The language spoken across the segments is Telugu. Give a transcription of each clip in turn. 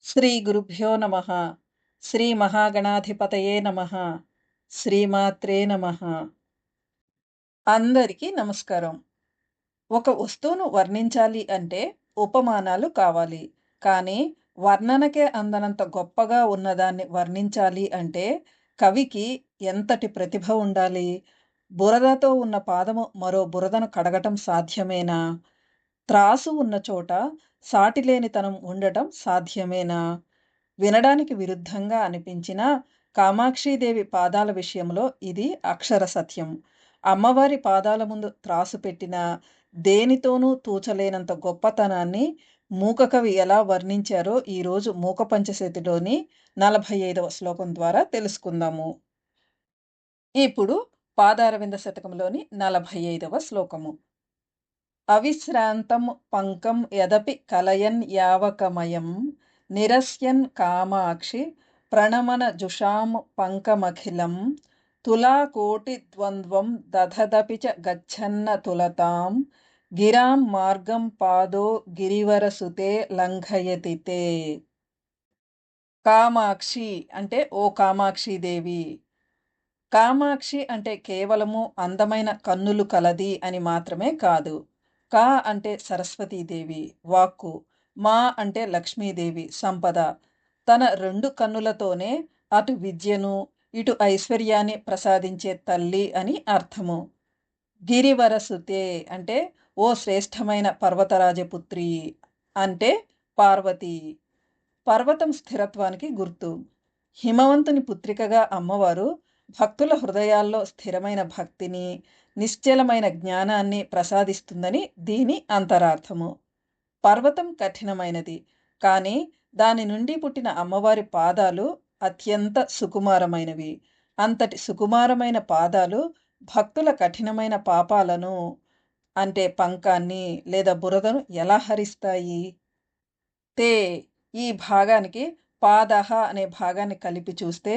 శ్రీ గురుభ్యో నమః. శ్రీ మహాగణాధిపతయే నమః. శ్రీమాత్రే నమః. అందరికీ నమస్కారం. ఒక వస్తువును వర్ణించాలి అంటే ఉపమానాలు కావాలి. కానీ వర్ణనకే అందనంత గొప్పగా ఉన్నదాన్ని వర్ణించాలి అంటే కవికి ఎంతటి ప్రతిభ ఉండాలి? బురదతో ఉన్న పాదము మరో బురదను కడగటం సాధ్యమేనా? త్రాసు ఉన్న చోట సాటిలేనితనం ఉండటం సాధ్యమేనా? వినడానికి విరుద్ధంగా అనిపించినా కామాక్షీదేవి పాదాల విషయంలో ఇది అక్షర సత్యం. అమ్మవారి పాదాల ముందు త్రాసు పెట్టినా దేనితోనూ తూచలేనంత గొప్పతనాన్ని మూకకవి ఎలా వర్ణించారో ఈరోజు మూక పంచశతిలోని 45వ శ్లోకం ద్వారా తెలుసుకుందాము. ఇప్పుడు పాదారవింద శతకంలోని 45వ శ్లోకము. అవిశ్రాంతం పంకం యదపి కలయన్ యావకమయం నిరస్యన్ కామాక్షి ప్రణమనజుషాం పంకమఖిలం తులాకోటిద్వంద్వం దధదపి చ గచ్చన్న తులతాం గిరాం మార్గం పాదో గిరివరసుతే లంఘయతి తే. కామాక్షి అంటే ఓ కామాక్షిదేవి. కామాక్షి అంటే కేవలము అందమైన కన్నులు కలది అని మాత్రమే కాదు. కా అంటే సరస్వతీదేవి వాక్కు, మా అంటే లక్ష్మీదేవి సంపద. తన 2 కన్నులతోనే అటు విద్యను ఇటు ఐశ్వర్యాన్ని ప్రసాదించే తల్లి అని అర్థము. గిరివరసుతే అంటే ఓ శ్రేష్టమైన పర్వతరాజపుత్రి అంటే పార్వతి. పర్వతం స్థిరత్వానికి గుర్తు. హిమవంతుని పుత్రికగా అమ్మవారు భక్తుల హృదయాల్లో స్థిరమైన భక్తిని, నిశ్చలమైన జ్ఞానాన్ని ప్రసాదిస్తుందని దీని అంతరార్థము. పర్వతం కఠినమైనది, కానీ దాని నుండి పుట్టిన అమ్మవారి పాదాలు అత్యంత సుకుమారమైనవి. అంతటి సుకుమారమైన పాదాలు భక్తుల కఠినమైన పాపాలను అంటే పంకాన్ని లేదా బురదను ఎలా హరిస్తాయి? తే ఈ భాగానికి పాదహ అనే భాగాన్ని కలిపి చూస్తే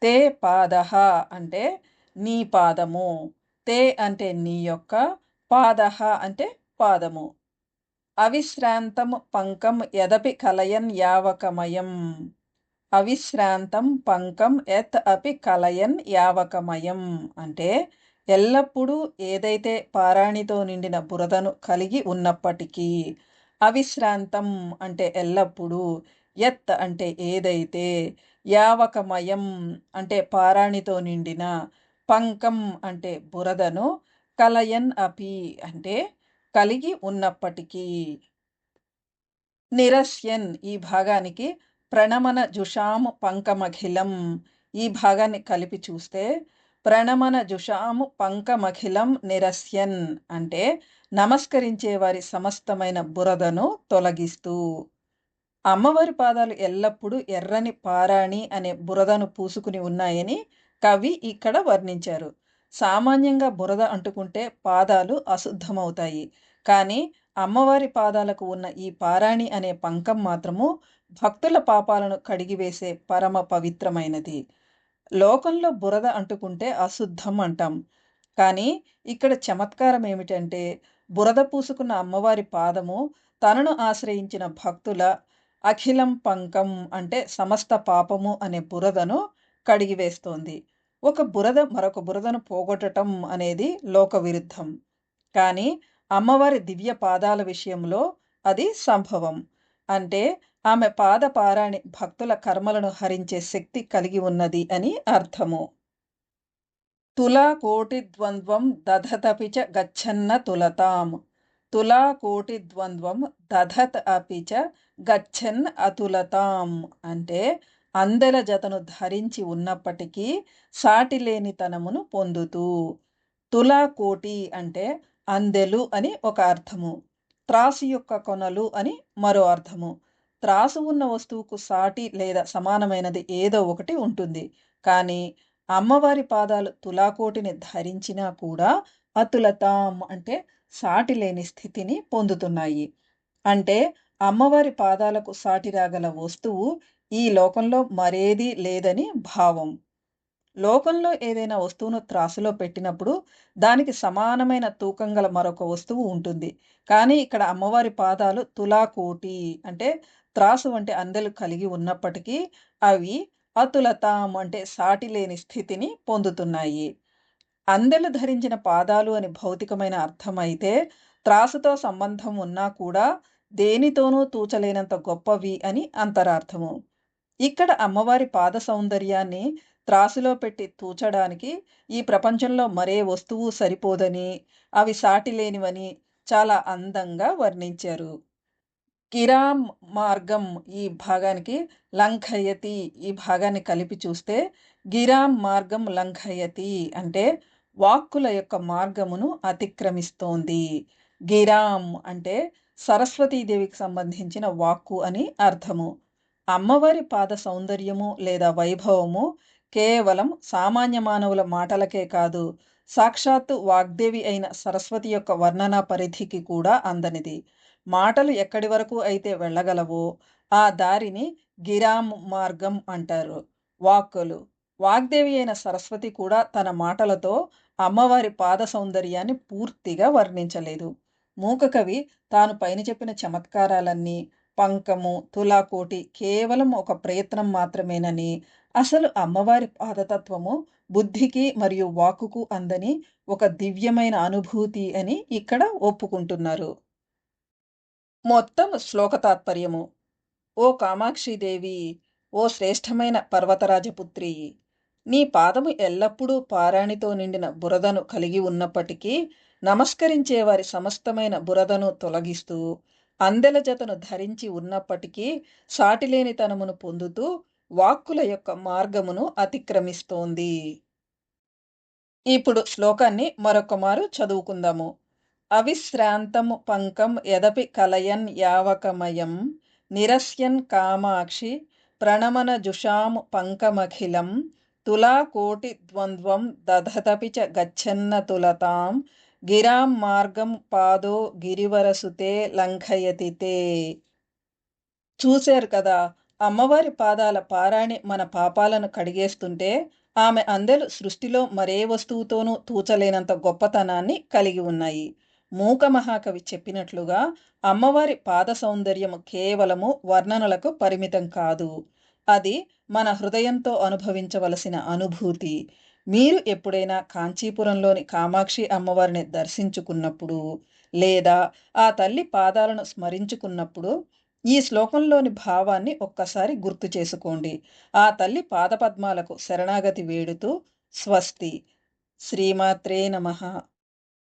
తే పాదహ అంటే నీ పాదము, తే అంటే నీ యొక్క, పాదహ అంటే పాదము. అవిశ్రాంతం పంకం యదపి కలయన్ యావకమయం. అవిశ్రాంతం పంకం యత్ అపి కలయన్ యావకమయం అంటే ఎల్లప్పుడూ ఏదైతే పారాణితో నిండిన బురదను కలిగి ఉన్నప్పటికీ. అవిశ్రాంతం అంటే ఎల్లప్పుడూ, యత్ అంటే ఏదైతే, యావకమయం అంటే పారాణితో నిండిన, పంకం అంటే బురదను, కలయన్ అపి అంటే కలిగి ఉన్నప్పటికీ. నిరస్యన్ ఈ భాగానికి ప్రణమన జుషాము పంకమఖిలం. ఈ భాగాన్ని కలిపి చూస్తే ప్రణమన జుషాము పంకమఖిలం నిరస్యన్ అంటే నమస్కరించే వారి సమస్తమైన బురదను తొలగిస్తూ. అమ్మవారి పాదాలు ఎల్లప్పుడూ ఎర్రని పారాణి అనే బురదను పూసుకుని ఉన్నాయని కవి ఇక్కడ వర్ణించారు. సామాన్యంగా బురద అంటుకుంటే పాదాలు అశుద్ధమవుతాయి. కానీ అమ్మవారి పాదాలకు ఉన్న ఈ పారాణి అనే పంకం మాత్రము భక్తుల పాపాలను కడిగివేసే పరమ పవిత్రమైనది. లోకంలో బురద అంటుకుంటే అశుద్ధం అంటాం. కానీ ఇక్కడ చమత్కారం ఏమిటంటే బురద పూసుకున్న అమ్మవారి పాదము తనను ఆశ్రయించిన భక్తుల అఖిలం పంకం అంటే సమస్త పాపము అనే బురదను కడిగివేస్తోంది. ఒక బురద మరొక బురదను పోగొట్టటం అనేది లోక విరుద్ధం. కానీ అమ్మవారి దివ్య పాదాల విషయంలో అది సంభవం. అంటే ఆమె పాద పారాణి భక్తుల కర్మలను హరించే శక్తి కలిగి ఉన్నది అని అర్థము. తులా కోటి ద్వంద్వం దధతపి చ గచ్చన్న తులతాం. తులా కోటి ద్వంద్వం దధత్ అపి చ గచ్చన్ అతులతాం అంటే అందెల జతను ధరించి ఉన్నప్పటికీ సాటిలేనితనమును పొందుతూ. తులా కోటి అంటే అందెలు అని ఒక అర్థము, త్రాసు యొక్క కొనలు అని మరో అర్థము. త్రాసు ఉన్న వస్తువుకు సాటి లేదా సమానమైనది ఏదో ఒకటి ఉంటుంది. కానీ అమ్మవారి పాదాలు తులాకోటిని ధరించినా కూడా అతులతాం అంటే సాటి లేని స్థితిని పొందుతున్నాయి. అంటే అమ్మవారి పాదాలకు సాటి రాగల వస్తువు ఈ లోకంలో మరేదీ లేదని భావం. లోకంలో ఏదైనా వస్తువును త్రాసులో పెట్టినప్పుడు దానికి సమానమైన తూకం గల మరొక వస్తువు ఉంటుంది. కానీ ఇక్కడ అమ్మవారి పాదాలు తులాకోటి అంటే త్రాసు వంటి అందెలు కలిగి ఉన్నప్పటికీ అవి అతులతాం అంటే సాటి లేని స్థితిని పొందుతున్నాయి. అందెలు ధరించిన పాదాలు అని భౌతికమైన అర్థమైతే, త్రాసుతో సంబంధం ఉన్నా కూడా దేనితోనూ తూచలేనంత గొప్పవి అని అంతరార్థము. ఇక్కడ అమ్మవారి పాద సౌందర్యాన్ని త్రాసులో పెట్టి తూచడానికి ఈ ప్రపంచంలో మరే వస్తువు సరిపోదని, అవి సాటిలేనివని చాలా అందంగా వర్ణించారు. గిరాం మార్గం ఈ భాగానికి లంఘయతి ఈ భాగాన్ని కలిపి చూస్తే గిరాం మార్గం లంఘయతి అంటే వాక్కుల యొక్క మార్గమును అతిక్రమిస్తోంది. గిరాం అంటే సరస్వతీదేవికి సంబంధించిన వాక్కు అని అర్థము. అమ్మవారి పాద సౌందర్యము లేదా వైభవము కేవలం సామాన్య మానవుల మాటలకే కాదు, సాక్షాత్తు వాగ్దేవి అయిన సరస్వతి యొక్క వర్ణనా పరిధికి కూడా అందనిది. మాటలు ఎక్కడి వరకు అయితే వెళ్ళగలవో ఆ దారిని గిరాం మార్గం అంటారు. వాక్కులు వాగ్దేవి అయిన సరస్వతి కూడా తన మాటలతో అమ్మవారి పాద సౌందర్యాన్ని పూర్తిగా వర్ణించలేదు. మూకకవి తాను పైన చెప్పిన చమత్కారాలన్నీ పంకము తులాకోటి కేవలం ఒక ప్రయత్నం మాత్రమేనని, అసలు అమ్మవారి పాదతత్వము బుద్ధికి మరియు వాక్కుకు అందని ఒక దివ్యమైన అనుభూతి అని ఇక్కడ ఒప్పుకుంటున్నారు. మొత్తం శ్లోక తాత్పర్యము. ఓ కామాక్షిదేవి, ఓ శ్రేష్టమైన పర్వతరాజపుత్రి, నీ పాదము ఎల్లప్పుడూ పారాణితో నిండిన బురదను కలిగి ఉన్నప్పటికీ నమస్కరించే వారి సమస్తమైన బురదను తొలగిస్తూ, అందెల జతను ధరించి ఉన్నప్పటికీ సాటిలేనితనమును పొందుతూ వాక్కుల యొక్క మార్గమును అతిక్రమిస్తోంది. ఇప్పుడు శ్లోకాన్ని మరొక మారు చదువుకుందాము. అవిశ్రాంతం పంకం యదపి కలయన్ యావకమయం నిరస్యన్ కామాక్షి ప్రణమనజుషాం పంకమఖిలం తులాకోటి ద్వంద్వం దధతపి చ గచ్చన్న తులతాం గిరాం మార్గం పాదో గిరివరసుతే లంఘయతి తే. చూశారు కదా, అమ్మవారి పాదాల పారాణి మన పాపాలను కడిగేస్తుంటే ఆమె అందెలు సృష్టిలో మరే వస్తువుతోనూ తూచలేనంత గొప్పతనాన్ని కలిగి ఉన్నాయి. మూక మహాకవి చెప్పినట్లుగా అమ్మవారి పాద సౌందర్యము కేవలము వర్ణనలకు పరిమితం కాదు, అది మన హృదయంతో అనుభవించవలసిన అనుభూతి. మీరు ఎప్పుడైనా కాంచీపురంలోని కామాక్షి అమ్మవారిని దర్శించుకున్నప్పుడు లేదా ఆ తల్లి పాదాలను స్మరించుకున్నప్పుడు ఈ శ్లోకంలోని భావాన్ని ఒక్కసారి గుర్తు చేసుకోండి. ఆ తల్లి పాదపద్మాలకు శరణాగతి వేడుతూ స్వస్తి. శ్రీమాత్రే నమః.